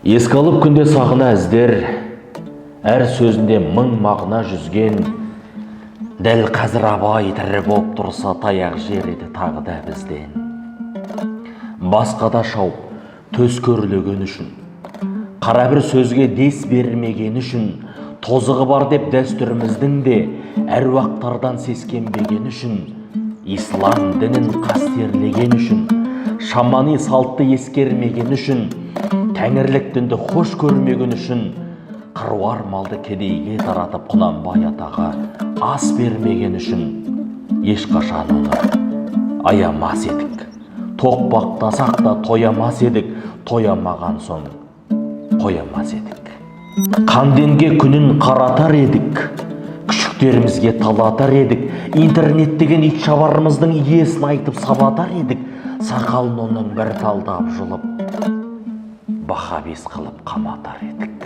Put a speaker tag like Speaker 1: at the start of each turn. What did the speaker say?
Speaker 1: Еске алып күнде сағына іздер, әр сөзінде мың мағына жүзген, дәл қазір абай тірі болып тұрса таяқ жер еді тағы да бізден. Басқада шауып, төс көрлеген үшін, қара бір сөзге дес бермеген үшін, тозығы бар деп дәстүріміздің де әруақтардан сескенбеген үшін, ислам дінін қастерлеген үшін, шамани салтты ескермеген үшін, тәңірлік дінді хош көрмеген үшін, қыруар малды кедейге таратып Құнанбай атаға ас бермеген үшін, ешқашан оны аямас едік. Тоқпақтасақ та тоямас едік, тоямаған соң қоямас едік. Қанденге күнін қаратар едік, күшіктерімізге талатар едік, интернет деген ит шабарымыздың иесін айтып сабатар едік, сақалын оның бір талдап жұлып, бахабес қылып қаматар едік.